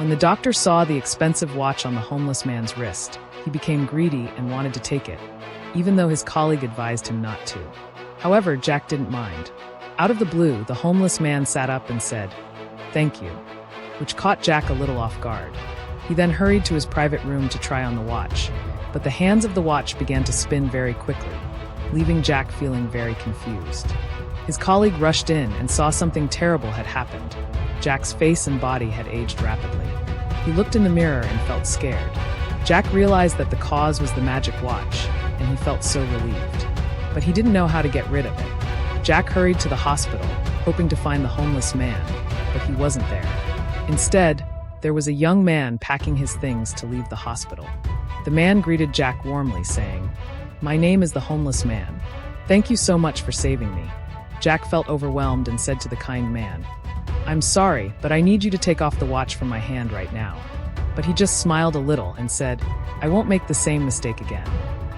When the doctor saw the expensive watch on the homeless man's wrist, he became greedy and wanted to take it, even though his colleague advised him not to. However, Jack didn't mind. Out of the blue, the homeless man sat up and said, "Thank you," which caught Jack a little off guard. He then hurried to his private room to try on the watch, but the hands of the watch began to spin very quickly, leaving Jack feeling very confused. His colleague rushed in and saw something terrible had happened. Jack's face and body had aged rapidly. He looked in the mirror and felt scared. Jack realized that the cause was the magic watch, and he felt so relieved. But he didn't know how to get rid of it. Jack hurried to the hospital, hoping to find the homeless man, but he wasn't there. Instead, there was a young man packing his things to leave the hospital. The man greeted Jack warmly, saying, "My name is the homeless man. Thank you so much for saving me." Jack felt overwhelmed and said to the kind man, "I'm sorry, but I need you to take off the watch from my hand right now." But he just smiled a little and said, "I won't make the same mistake again.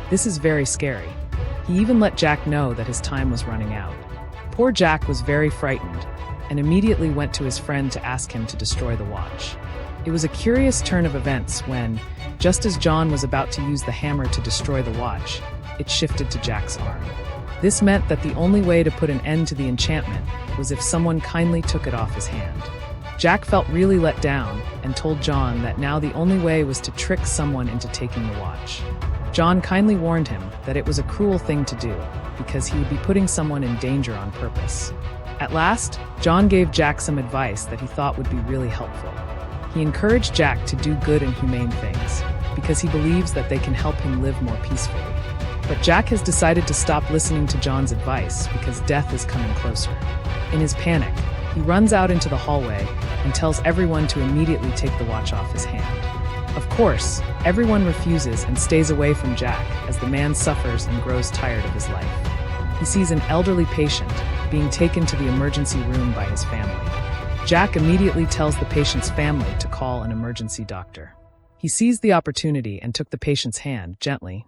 This is very scary." He even let Jack know that his time was running out. Poor Jack was very frightened and immediately went to his friend to ask him to destroy the watch. It was a curious turn of events when, just as John was about to use the hammer to destroy the watch, it shifted to Jack's arm. This meant that the only way to put an end to the enchantment was if someone kindly took it off his hand. Jack felt really let down and told John that now the only way was to trick someone into taking the watch. John kindly warned him that it was a cruel thing to do because he would be putting someone in danger on purpose. At last, John gave Jack some advice that he thought would be really helpful. He encouraged Jack to do good and humane things because he believes that they can help him live more peacefully. But Jack has decided to stop listening to John's advice because death is coming closer. In his panic, he runs out into the hallway and tells everyone to immediately take the watch off his hand. Of course, everyone refuses and stays away from Jack as the man suffers and grows tired of his life. He sees an elderly patient being taken to the emergency room by his family. Jack immediately tells the patient's family to call an emergency doctor. He seized the opportunity and took the patient's hand gently,